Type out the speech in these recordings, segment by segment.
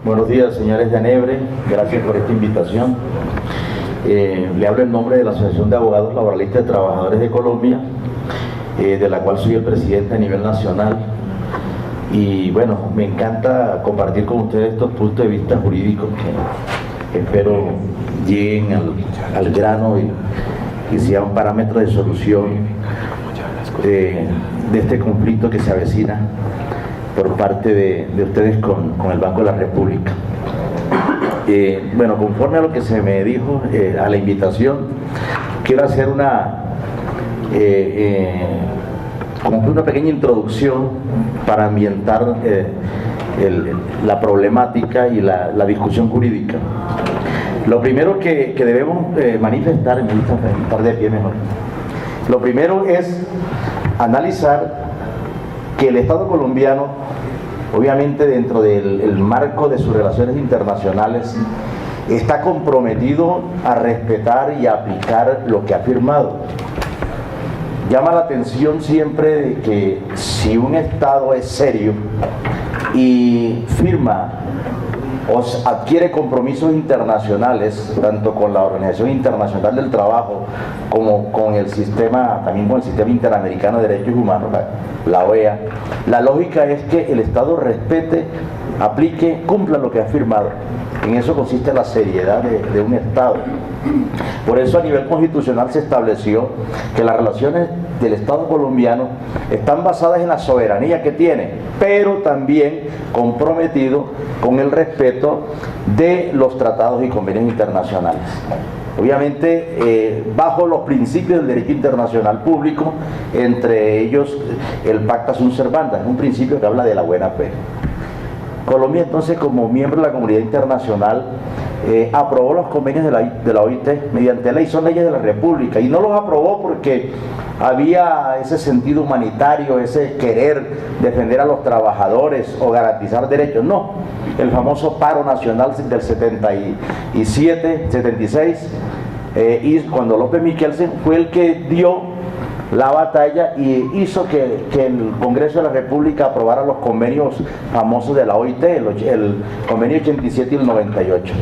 Buenos días, señores de ANEBRE, gracias por esta invitación. Le hablo en nombre de la Asociación de Abogados Laboralistas de Trabajadores de Colombia, de la cual soy el presidente a nivel nacional. Y bueno, me encanta compartir con ustedes estos puntos de vista jurídicos que espero lleguen al grano y sean parámetros de solución de este conflicto que se avecina por parte de ustedes con el Banco de la República. Bueno, conforme a lo que se me dijo, a la invitación, quiero hacer como una pequeña introducción para ambientar la problemática y la discusión jurídica. Lo primero que debemos manifestar, me gusta estar de pie mejor, lo primero es analizar que el Estado colombiano, obviamente dentro del marco de sus relaciones internacionales, está comprometido a respetar y a aplicar lo que ha firmado. Llama la atención siempre de que si un Estado es serio y firma o adquiere compromisos internacionales, tanto con la Organización Internacional del Trabajo como con el sistema, también con el Sistema Interamericano de Derechos Humanos, la OEA, la lógica es que el Estado respete, aplique, cumpla lo que ha firmado. En eso consiste la seriedad de un Estado. Por eso a nivel constitucional se estableció que las relaciones del Estado colombiano están basadas en la soberanía que tiene, pero también comprometido con el respeto de los tratados y convenios internacionales. Obviamente bajo los principios del derecho internacional público, entre ellos el Pacta Sunt Servanda, es un principio que habla de la buena fe. Colombia entonces, como miembro de la comunidad internacional, aprobó los convenios de la OIT mediante ley, son leyes de la República, y no los aprobó porque había ese sentido humanitario, ese querer defender a los trabajadores o garantizar derechos, no. El famoso paro nacional del 77, 76, y cuando López Michelsen fue el que dio la batalla y hizo que el Congreso de la República aprobara los convenios famosos de la OIT, el convenio 87 y el 98.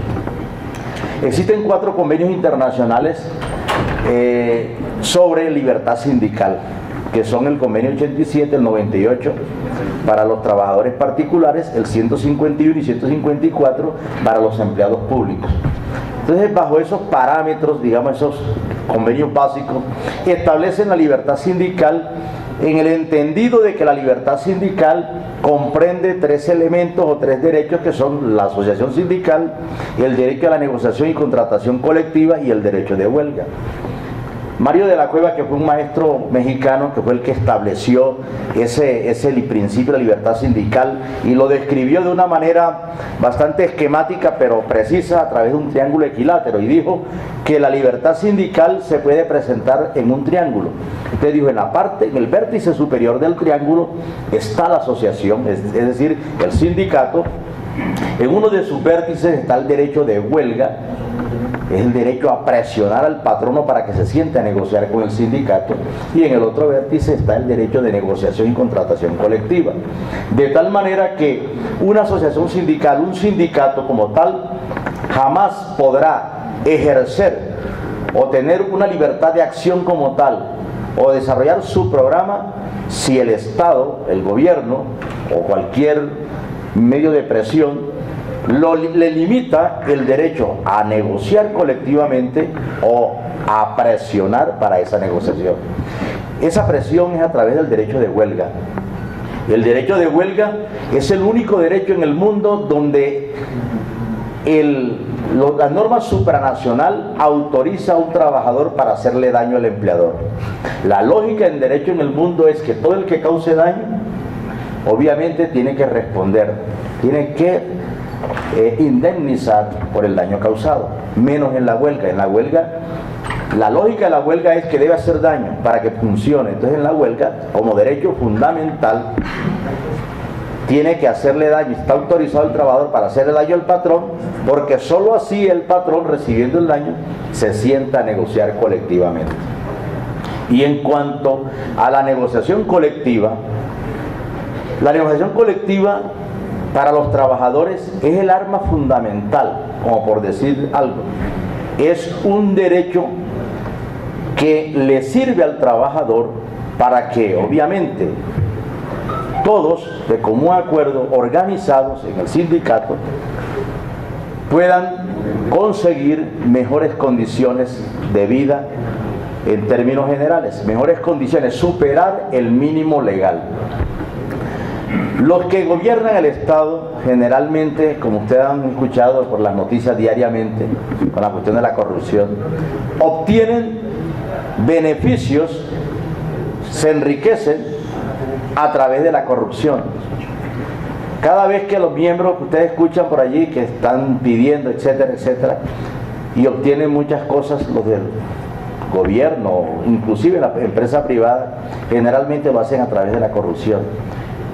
Existen 4 convenios internacionales sobre libertad sindical, que son el convenio 87, el 98 para los trabajadores particulares, el 151 y 154 para los empleados públicos. Entonces, bajo esos parámetros, digamos, esos convenios básicos, establecen la libertad sindical en el entendido de que la libertad sindical comprende 3 elementos o 3 derechos, que son la asociación sindical, el derecho a la negociación y contratación colectiva y el derecho de huelga. Mario de la Cueva, que fue un maestro mexicano, que fue el que estableció ese principio de la libertad sindical y lo describió de una manera bastante esquemática pero precisa a través de un triángulo equilátero, y dijo que la libertad sindical se puede presentar en un triángulo. Usted dijo, en el vértice superior del triángulo está la asociación, es decir, el sindicato. En uno de sus vértices está el derecho de huelga, es el derecho a presionar al patrono para que se siente a negociar con el sindicato, y en el otro vértice está el derecho de negociación y contratación colectiva. De tal manera que una asociación sindical, un sindicato como tal, jamás podrá ejercer o tener una libertad de acción como tal o desarrollar su programa si el Estado, el gobierno o cualquier medio de presión le limita el derecho a negociar colectivamente o a presionar para esa negociación. Esa presión es a través del derecho de huelga. El derecho de huelga es el único derecho en el mundo donde la norma supranacional autoriza a un trabajador para hacerle daño al empleador. La lógica en derecho en el mundo es que todo el que cause daño obviamente tiene que responder, tiene que indemnizar por el daño causado, menos en la huelga. En la huelga, la lógica de la huelga es que debe hacer daño para que funcione. Entonces en la huelga, como derecho fundamental, tiene que hacerle daño, está autorizado el trabajador para hacerle daño al patrón, porque solo así el patrón, recibiendo el daño, se sienta a negociar colectivamente. Y en cuanto a la negociación colectiva para los trabajadores es el arma fundamental, como por decir algo. Es un derecho que le sirve al trabajador para que, obviamente, todos, de común acuerdo, organizados en el sindicato, puedan conseguir mejores condiciones de vida en términos generales, mejores condiciones, superar el mínimo legal. Los que gobiernan el Estado, generalmente, como ustedes han escuchado por las noticias diariamente, con la cuestión de la corrupción, obtienen beneficios, se enriquecen a través de la corrupción. Cada vez que los miembros que ustedes escuchan por allí, que están pidiendo, etcétera, etcétera, y obtienen muchas cosas, los del gobierno, inclusive la empresa privada, generalmente lo hacen a través de la corrupción.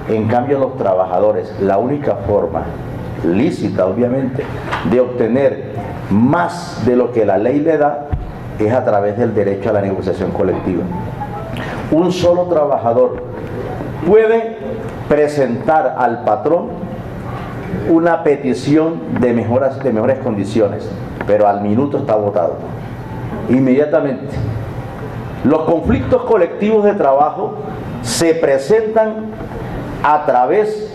En cambio, los trabajadores, la única forma lícita, obviamente, de obtener más de lo que la ley le da es a través del derecho a la negociación colectiva. Un solo trabajador puede presentar al patrón una petición de mejores condiciones, pero al minuto está votado, inmediatamente. Los conflictos colectivos de trabajo se presentan a través,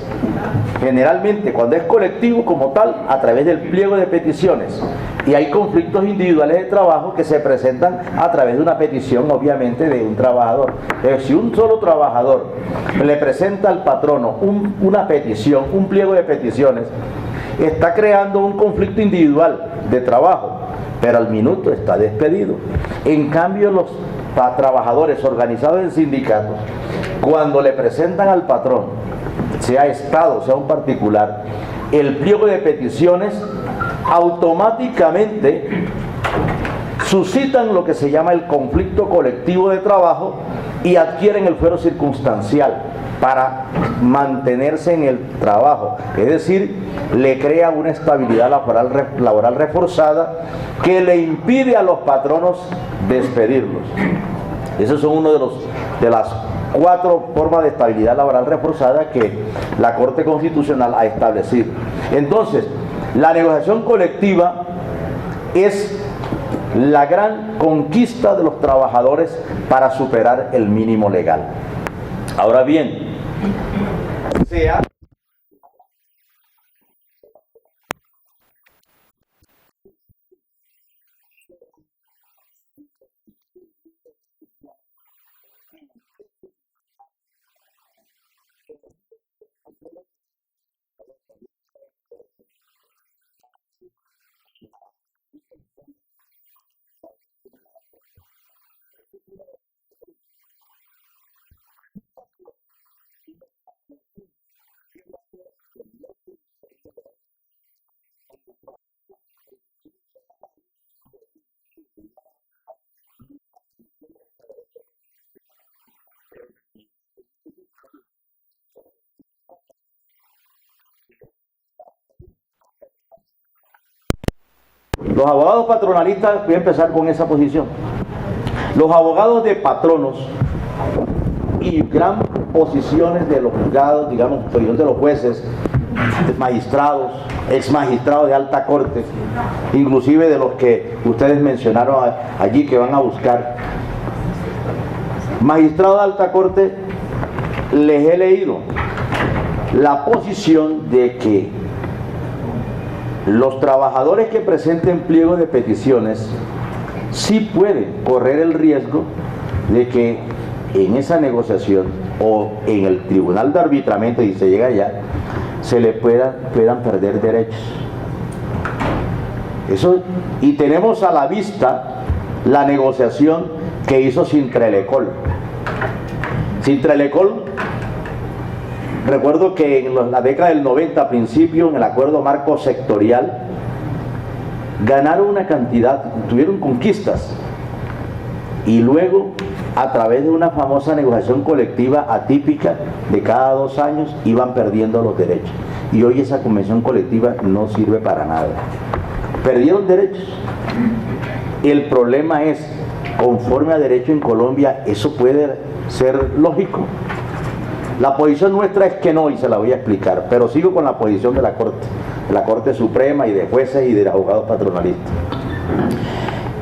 generalmente cuando es colectivo como tal, a través del pliego de peticiones, y hay conflictos individuales de trabajo que se presentan a través de una petición, obviamente, de un trabajador. Pero si un solo trabajador le presenta al patrono una petición, un pliego de peticiones, está creando un conflicto individual de trabajo, pero al minuto está despedido. En cambio, los trabajadores organizados en sindicatos, cuando le presentan al patrón, sea Estado, sea un particular, el pliego de peticiones, automáticamente suscitan lo que se llama el conflicto colectivo de trabajo y adquieren el fuero circunstancial para mantenerse en el trabajo. Es decir, le crea una estabilidad laboral reforzada que le impide a los patronos despedirlos. Esos son uno de las 4 formas de estabilidad laboral reforzada que la Corte Constitucional ha establecido. Entonces, la negociación colectiva es la gran conquista de los trabajadores para superar el mínimo legal. Ahora bien, los abogados patronalistas, voy a empezar con esa posición. Los abogados de patronos y gran posiciones de los juzgados, digamos, posición de los jueces, magistrados, ex magistrados de alta corte, inclusive de los que ustedes mencionaron allí que van a buscar. Magistrados de alta corte, les he leído la posición de que los trabajadores que presenten pliego de peticiones sí pueden correr el riesgo de que en esa negociación o en el tribunal de arbitramiento, y se llega allá, se le puedan perder derechos. Eso, y tenemos a la vista la negociación que hizo Sintrelecol. Sintrelecol, recuerdo que en la década del 90, a principio, en el acuerdo marco sectorial, ganaron una cantidad, tuvieron conquistas, y luego, a través de una famosa negociación colectiva atípica de cada 2 años, iban perdiendo los derechos. Y hoy esa convención colectiva no sirve para nada. Perdieron derechos. El problema es, conforme a derecho en Colombia, ¿eso puede ser lógico? La posición nuestra es que no, y se la voy a explicar, pero sigo con la posición de la Corte Suprema y de jueces y de abogados patronalistas.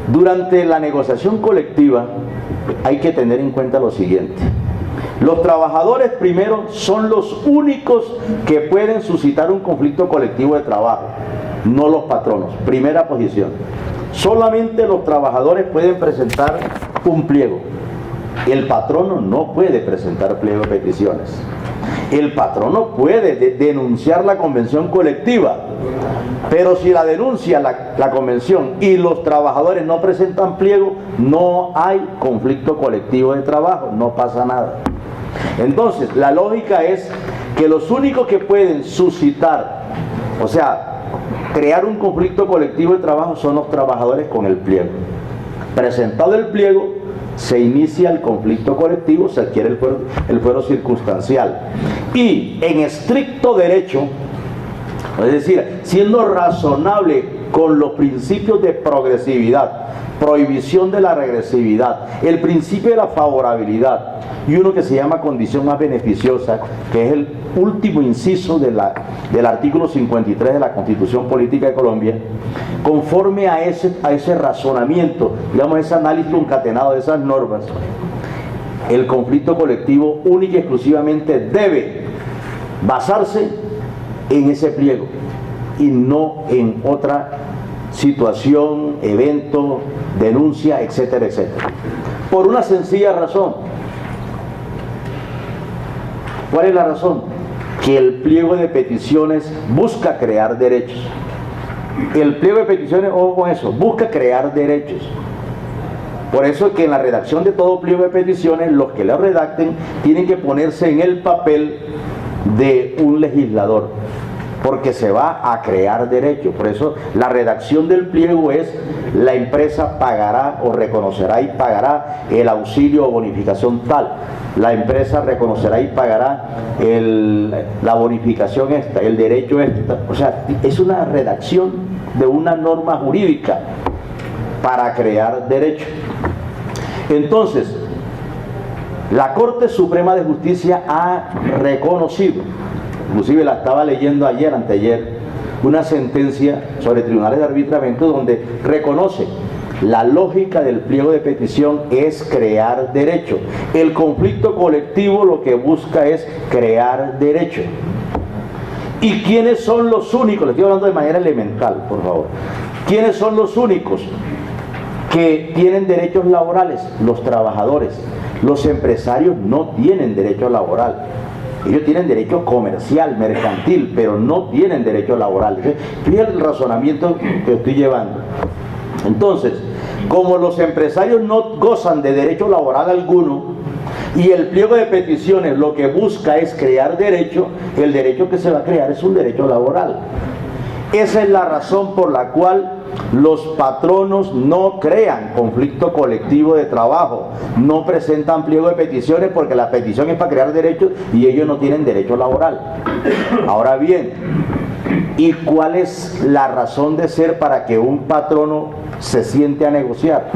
Durante la negociación colectiva hay que tener en cuenta lo siguiente: los trabajadores primero son los únicos que pueden suscitar un conflicto colectivo de trabajo, no los patronos. Primera posición. Solamente los trabajadores pueden presentar un pliego. El patrono no puede presentar pliego de peticiones. El patrono puede denunciar la convención colectiva, pero si la denuncia la convención y los trabajadores no presentan pliego, no hay conflicto colectivo de trabajo, no pasa nada. Entonces, la lógica es que los únicos que pueden suscitar, o sea, crear un conflicto colectivo de trabajo son los trabajadores con el pliego. Presentado el pliego, se inicia el conflicto colectivo, se adquiere el fuero circunstancial. Y en estricto derecho, es decir, siendo razonable con los principios de progresividad, prohibición de la regresividad, el principio de la favorabilidad y uno que se llama condición más beneficiosa, que es el último inciso del artículo 53 de la Constitución Política de Colombia, conforme a ese razonamiento, digamos, ese análisis concatenado de esas normas, el conflicto colectivo única y exclusivamente debe basarse en ese pliego y no en otra situación, evento, denuncia, etcétera, etcétera. Por una sencilla razón. ¿Cuál es la razón? Que el pliego de peticiones busca crear derechos. El pliego de peticiones, ojo con eso, busca crear derechos. Por eso es que en la redacción de todo pliego de peticiones, los que lo redacten tienen que ponerse en el papel de un legislador, porque se va a crear derechos. Por eso la redacción del pliego es: la empresa pagará o reconocerá y pagará el auxilio o bonificación tal. La empresa reconocerá y pagará la bonificación esta, el derecho esta. O sea, es una redacción de una norma jurídica para crear derechos. Entonces, la Corte Suprema de Justicia ha reconocido, inclusive la estaba leyendo anteayer, una sentencia sobre tribunales de arbitramiento donde reconoce la lógica del pliego de petición es crear derecho. El conflicto colectivo lo que busca es crear derecho. ¿Y quiénes son los únicos? Les estoy hablando de manera elemental, por favor. ¿Quiénes son los únicos que tienen derechos laborales? Los trabajadores. Los empresarios no tienen derecho laboral. Ellos tienen derecho comercial, mercantil, pero no tienen derecho laboral. Fíjate el razonamiento que estoy llevando. Entonces, como los empresarios no gozan de derecho laboral alguno, y el pliego de peticiones lo que busca es crear derecho, el derecho que se va a crear es un derecho laboral. Esa es la razón por la cual los patronos no crean conflicto colectivo de trabajo, no presentan pliego de peticiones, porque la petición es para crear derechos y ellos no tienen derecho laboral. Ahora bien, ¿y cuál es la razón de ser para que un patrono se siente a negociar?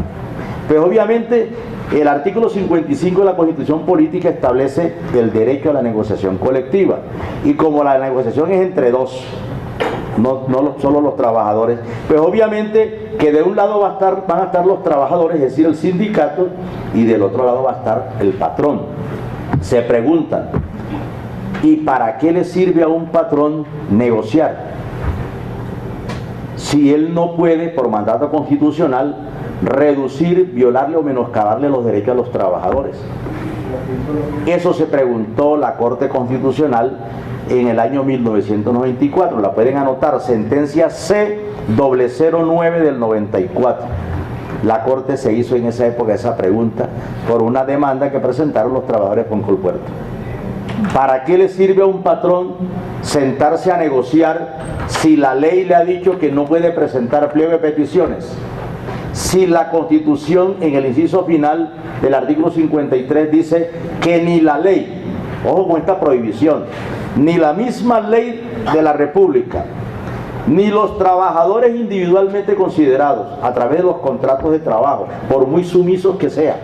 Pues obviamente el artículo 55 de la Constitución Política establece el derecho a la negociación colectiva, y como la negociación es entre dos, no solo los trabajadores, pues obviamente que de un lado van a estar los trabajadores, es decir, el sindicato, y del otro lado va a estar el patrón. Se preguntan: ¿y para qué le sirve a un patrón negociar si él no puede, por mandato constitucional, reducir, violarle o menoscabarle los derechos a los trabajadores? Eso se preguntó la Corte Constitucional en el año 1994. La pueden anotar, sentencia C-009 del 94. La Corte se hizo en esa época esa pregunta por una demanda que presentaron los trabajadores con Colpuerto. ¿Para qué le sirve a un patrón sentarse a negociar si la ley le ha dicho que no puede presentar pliego de peticiones? Si la Constitución, en el inciso final del artículo 53, dice que ni la ley, ojo con esta prohibición, ni la misma ley de la República, ni los trabajadores individualmente considerados a través de los contratos de trabajo, por muy sumisos que sean,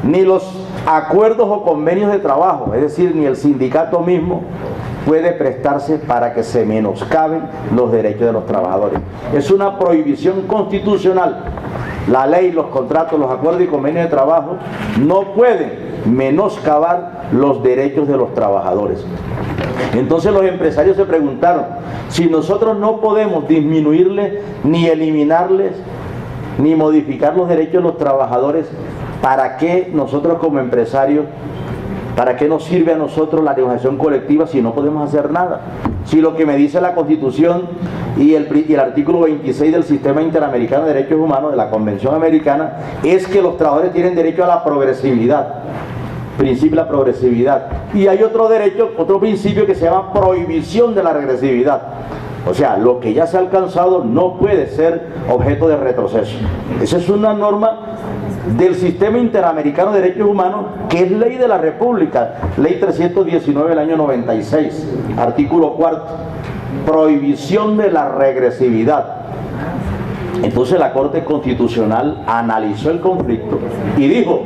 ni los acuerdos o convenios de trabajo, es decir, ni el sindicato mismo puede prestarse para que se menoscaben los derechos de los trabajadores. Es una prohibición constitucional. La ley, los contratos, los acuerdos y convenios de trabajo no pueden menoscabar los derechos de los trabajadores. Entonces los empresarios se preguntaron, si nosotros no podemos disminuirles, ni eliminarles, ni modificar los derechos de los trabajadores, ¿para qué nosotros como empresarios, para qué nos sirve a nosotros la negociación colectiva si no podemos hacer nada? Si lo que me dice la Constitución y el artículo 26 del Sistema Interamericano de Derechos Humanos, de la Convención Americana, es que los trabajadores tienen derecho a la progresividad, principio de la progresividad, y hay otro derecho, otro principio que se llama prohibición de la regresividad. O sea, lo que ya se ha alcanzado no puede ser objeto de retroceso. Esa es una norma del Sistema Interamericano de Derechos Humanos, que es ley de la República, ley 319 del año 96, artículo 4, prohibición de la regresividad. Entonces la Corte Constitucional analizó el conflicto y dijo,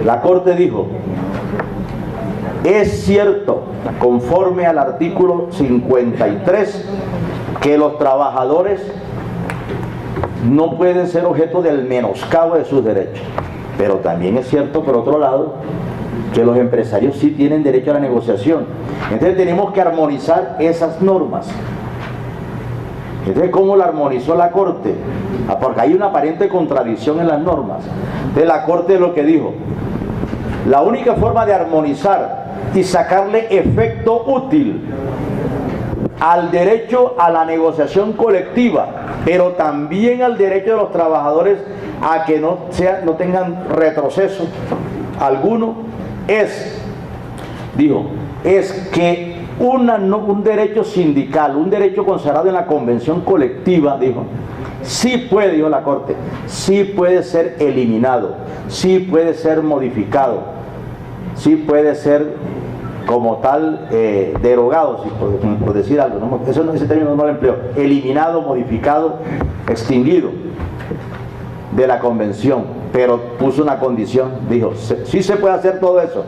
la Corte dijo, es cierto, conforme al artículo 53, que los trabajadores no pueden ser objeto del menoscabo de sus derechos. Pero también es cierto, por otro lado, que los empresarios sí tienen derecho a la negociación. Entonces tenemos que armonizar esas normas. Entonces, ¿cómo la armonizó la Corte? Porque hay una aparente contradicción en las normas. De la Corte lo que dijo, la única forma de armonizar y sacarle efecto útil al derecho a la negociación colectiva, pero también al derecho de los trabajadores a que no tengan retroceso alguno, dijo, es que un derecho sindical, un derecho consagrado en la convención colectiva, dijo, sí puede, dijo la Corte, sí puede ser eliminado, sí puede ser modificado, sí puede ser como tal derogado, por decir algo, ¿no? Ese término no lo empleo, eliminado, modificado, extinguido de la convención, pero puso una condición, dijo, sí se puede hacer todo eso,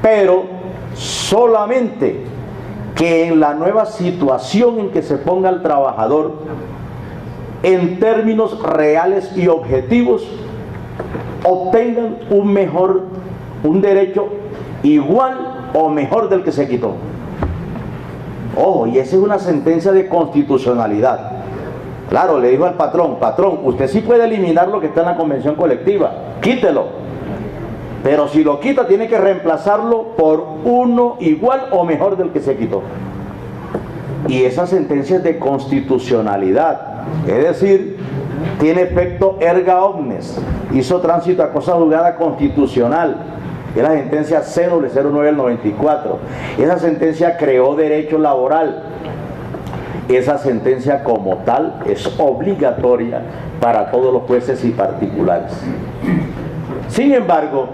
pero solamente que en la nueva situación en que se ponga el trabajador, en términos reales y objetivos, obtengan un derecho igual o mejor del que se quitó. Ojo, y esa es una sentencia de constitucionalidad. Claro, le dijo al patrón, usted sí puede eliminar lo que está en la convención colectiva, quítelo, pero si lo quita tiene que reemplazarlo por uno igual o mejor del que se quitó. Y esa sentencia es de constitucionalidad, es decir, tiene efecto erga omnes, hizo tránsito a cosa juzgada constitucional. Es la sentencia C09 del 94. Esa sentencia creó derecho laboral. Esa sentencia como tal es obligatoria para todos los jueces y particulares. Sin embargo,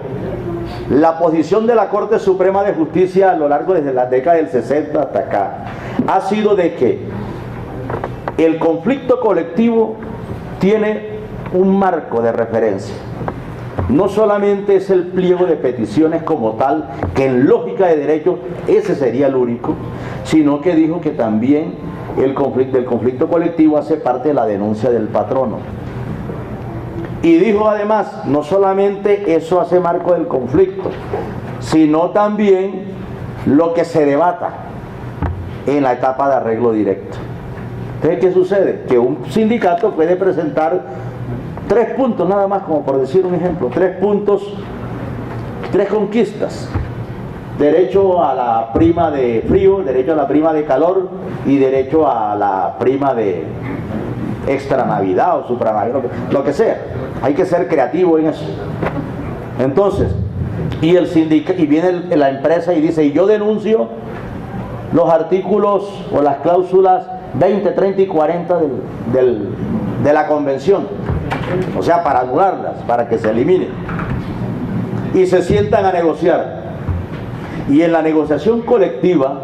la posición de la Corte Suprema de Justicia a lo largo desde la década del 60 hasta acá ha sido de que el conflicto colectivo tiene un marco de referencia. No solamente es el pliego de peticiones como tal, que en lógica de derecho ese sería el único, sino que dijo que también del conflicto colectivo hace parte de la denuncia del patrono. Y dijo además, no solamente eso hace marco del conflicto, sino también lo que se debata en la etapa de arreglo directo. Entonces, ¿qué sucede? Que un sindicato puede presentar 3 puntos nada más, como por decir un ejemplo, 3 puntos, 3 conquistas: derecho a la prima de frío, derecho a la prima de calor y derecho a la prima de extra navidad o supranavidad, lo que sea. Hay que ser creativo en eso. Entonces, y viene la empresa y dice, y yo denuncio los artículos o las cláusulas 20, 30 y 40 de la convención, o sea, para anularlas, para que se eliminen, y se sientan a negociar. Y en la negociación colectiva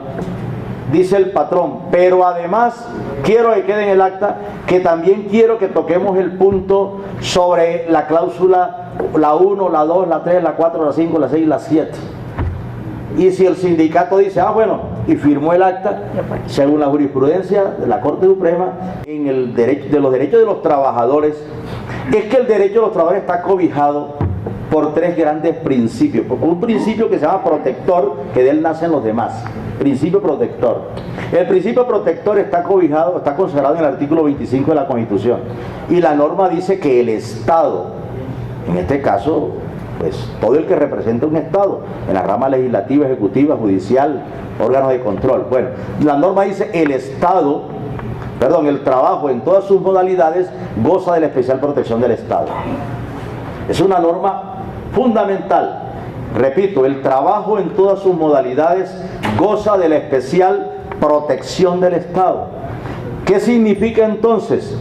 dice el patrón, pero además quiero que quede en el acta que también quiero que toquemos el punto sobre la cláusula, la 1, la 2, la 3, la 4, la 5, la 6 y la 7. Y si el sindicato dice, bueno, y firmó el acta, según la jurisprudencia de la Corte Suprema, en el derecho de los derechos de los trabajadores, es que el derecho de los trabajadores está cobijado por tres grandes principios. Un principio que se llama protector, que de él nacen los demás. Principio protector. El principio protector está cobijado, está consagrado en el artículo 25 de la Constitución. Y la norma dice que el Estado, en este caso, pues todo el que representa un Estado, en la rama legislativa, ejecutiva, judicial, órganos de control. Bueno, la norma dice el trabajo en todas sus modalidades goza de la especial protección del Estado. Es una norma fundamental. Repito, el trabajo en todas sus modalidades goza de la especial protección del Estado. ¿Qué significa entonces?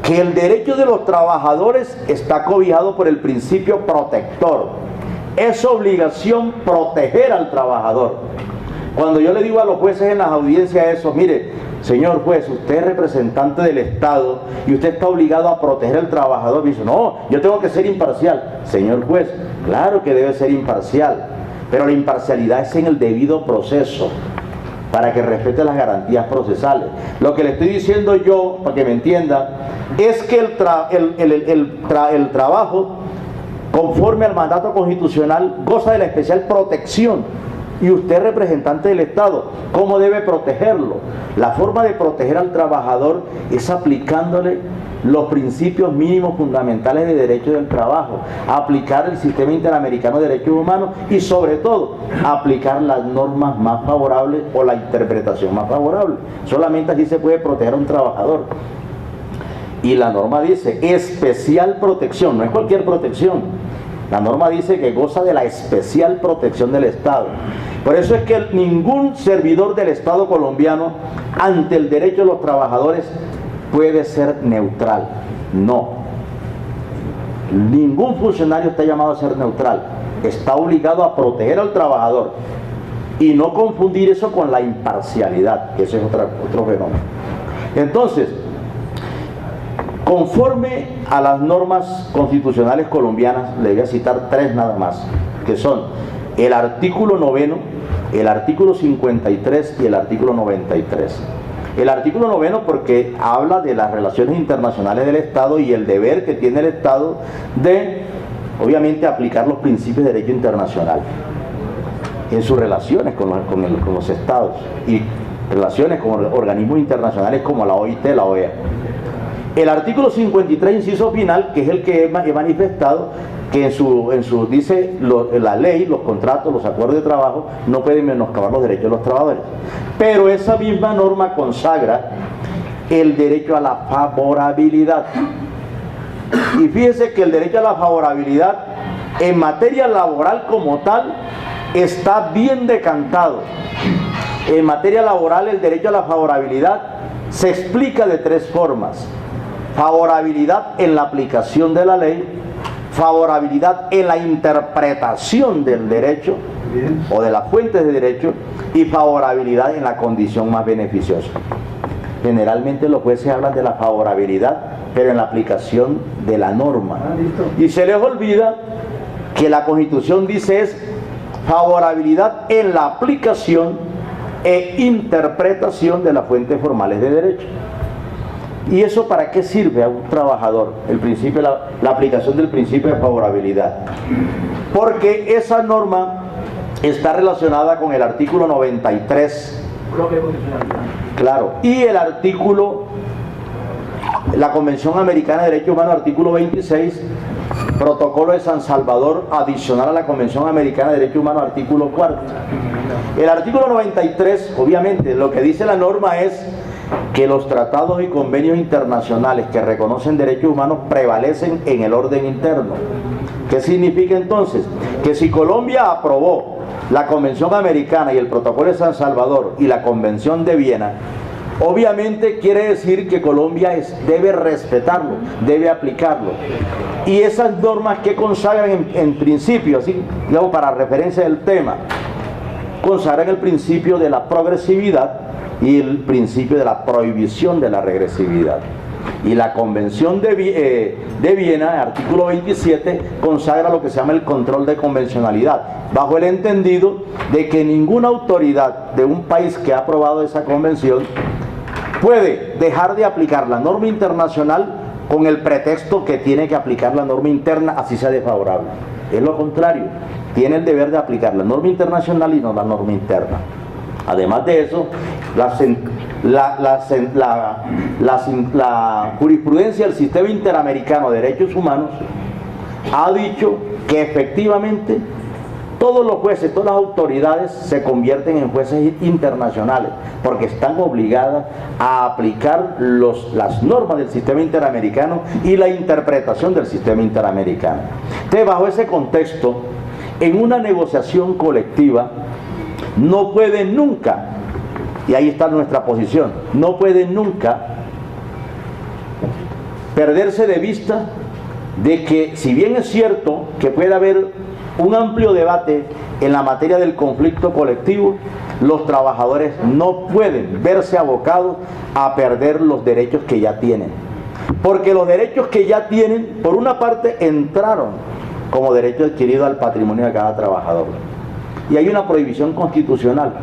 Que el derecho de los trabajadores está cobijado por el principio protector. Es obligación proteger al trabajador. Cuando yo le digo a los jueces en las audiencias eso, mire, señor juez, usted es representante del Estado y usted está obligado a proteger al trabajador. Me dice, no, yo tengo que ser imparcial. Señor juez, claro que debe ser imparcial, pero la imparcialidad es en el debido proceso, para que respete las garantías procesales. Lo que le estoy diciendo yo, para que me entienda, es que el trabajo, conforme al mandato constitucional, goza de la especial protección. Y usted, representante del Estado, ¿cómo debe protegerlo? La forma de proteger al trabajador es aplicándole los principios mínimos fundamentales de derecho del trabajo, aplicar el sistema interamericano de derechos humanos y, sobre todo, aplicar las normas más favorables o la interpretación más favorable. Solamente así se puede proteger a un trabajador. Y la norma dice especial protección, no es cualquier protección. La norma dice que goza de la especial protección del Estado. Por eso es que ningún servidor del Estado colombiano ante el derecho de los trabajadores puede ser neutral. No. Ningún funcionario está llamado a ser neutral. Está obligado a proteger al trabajador y no confundir eso con la imparcialidad, que ese es otro fenómeno. Entonces, conforme a las normas constitucionales colombianas, le voy a citar tres nada más, que son el artículo 9, el artículo 53 y el artículo 93. El artículo 9 porque habla de las relaciones internacionales del Estado y el deber que tiene el Estado de, obviamente, aplicar los principios de derecho internacional en sus relaciones con los Estados y relaciones con organismos internacionales como la OIT, la OEA. El artículo 53, inciso final, que es el que he manifestado, que dice la ley, los contratos, los acuerdos de trabajo no pueden menoscabar los derechos de los trabajadores. Pero esa misma norma consagra el derecho a la favorabilidad. Y fíjese que el derecho a la favorabilidad en materia laboral como tal está bien decantado. En materia laboral el derecho a la favorabilidad se explica de tres formas: favorabilidad en la aplicación de la ley, favorabilidad en la interpretación del derecho o de las fuentes de derecho y favorabilidad en la condición más beneficiosa. Generalmente los jueces hablan de la favorabilidad, pero en la aplicación de la norma. Y se les olvida que la Constitución dice es favorabilidad en la aplicación e interpretación de las fuentes formales de derecho. ¿Y eso para qué sirve a un trabajador? El principio, la aplicación del principio de favorabilidad. Porque esa norma está relacionada con el artículo 93. Claro. Y el artículo, la Convención Americana de Derechos Humanos, artículo 26, Protocolo de San Salvador, adicional a la Convención Americana de Derechos Humanos, artículo 4. El artículo 93, obviamente, lo que dice la norma es que los tratados y convenios internacionales que reconocen derechos humanos prevalecen en el orden interno. ¿Qué significa entonces? Que si Colombia aprobó la Convención Americana y el Protocolo de San Salvador y la Convención de Viena, obviamente quiere decir que Colombia debe respetarlo, debe aplicarlo. Y esas normas que consagran en principio, así, digamos, para referencia del tema, consagran el principio de la progresividad y el principio de la prohibición de la regresividad. Y la Convención de Viena, artículo 27, consagra lo que se llama el control de convencionalidad, bajo el entendido de que ninguna autoridad de un país que ha aprobado esa convención puede dejar de aplicar la norma internacional con el pretexto que tiene que aplicar la norma interna, así sea desfavorable. Es lo contrario, tiene el deber de aplicar la norma internacional y no la norma interna. Además de eso, la jurisprudencia del Sistema Interamericano de Derechos Humanos ha dicho que efectivamente todos los jueces, todas las autoridades se convierten en jueces internacionales porque están obligadas a aplicar las normas del sistema interamericano y la interpretación del sistema interamericano. Entonces, bajo ese contexto, en una negociación colectiva no puede nunca, y ahí está nuestra posición, no puede nunca perderse de vista de que, si bien es cierto que puede haber un amplio debate en la materia del conflicto colectivo, los trabajadores no pueden verse abocados a perder los derechos que ya tienen. Porque los derechos que ya tienen, por una parte, entraron como derecho adquirido al patrimonio de cada trabajador. Y hay una prohibición constitucional,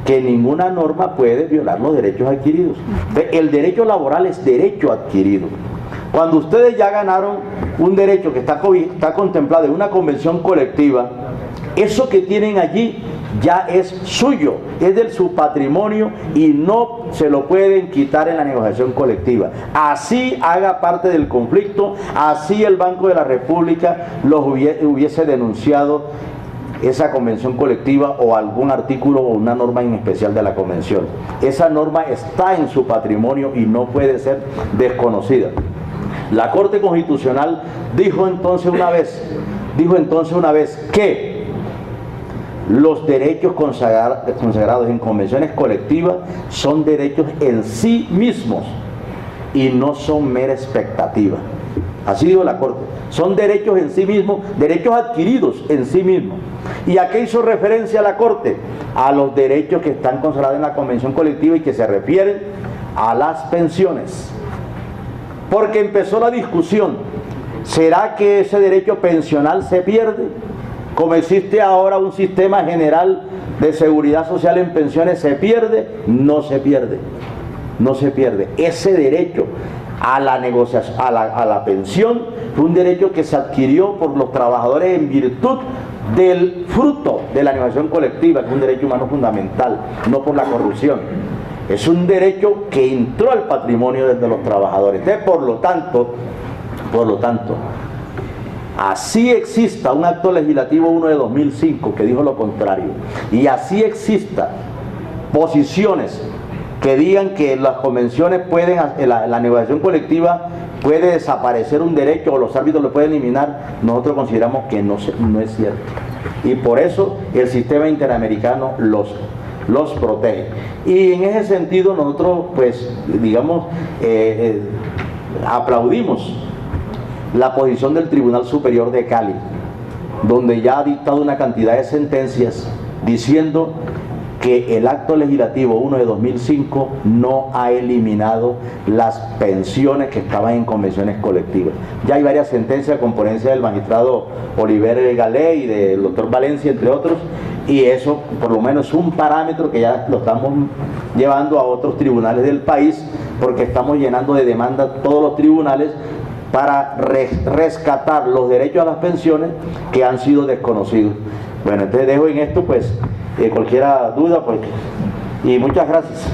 que ninguna norma puede violar los derechos adquiridos. El derecho laboral es derecho adquirido. Cuando ustedes ya ganaron un derecho que está contemplado en una convención colectiva, eso que tienen allí ya es suyo, es de su patrimonio y no se lo pueden quitar en la negociación colectiva. Así haga parte del conflicto, así el Banco de la República los hubiese denunciado esa convención colectiva o algún artículo o una norma en especial de la convención. Esa norma está en su patrimonio y no puede ser desconocida. La Corte Constitucional dijo entonces una vez que los derechos consagrados en convenciones colectivas son derechos en sí mismos y no son mera expectativa. Así dijo la Corte. Son derechos en sí mismos, derechos adquiridos en sí mismos. ¿Y a qué hizo referencia la Corte? A los derechos que están consagrados en la convención colectiva y que se refieren a las pensiones. Porque empezó la discusión, ¿será que ese derecho pensional se pierde? Como existe ahora un sistema general de seguridad social en pensiones, ¿se pierde? No se pierde, no se pierde. Ese derecho a la negociación, a la pensión, fue un derecho que se adquirió por los trabajadores en virtud del fruto de la negociación colectiva, que es un derecho humano fundamental, no por la corrupción. Es un derecho que entró al patrimonio de los trabajadores. Entonces, por lo tanto, así exista un acto legislativo 1 de 2005 que dijo lo contrario, y así exista posiciones que digan que las convenciones pueden, la negociación colectiva puede desaparecer un derecho o los árbitros lo pueden eliminar, nosotros consideramos que no es cierto. Y por eso el sistema interamericano los protege. Y en ese sentido nosotros, pues, digamos, aplaudimos la posición del Tribunal Superior de Cali, donde ya ha dictado una cantidad de sentencias diciendo que el acto legislativo 1 de 2005 no ha eliminado las pensiones que estaban en convenciones colectivas. Ya hay varias sentencias con ponencia del magistrado Oliver Galé y del doctor Valencia, entre otros, y eso por lo menos es un parámetro que ya lo estamos llevando a otros tribunales del país, porque estamos llenando de demanda todos los tribunales para rescatar los derechos a las pensiones que han sido desconocidos. Bueno, entonces dejo en esto, pues, cualquier duda, y muchas gracias.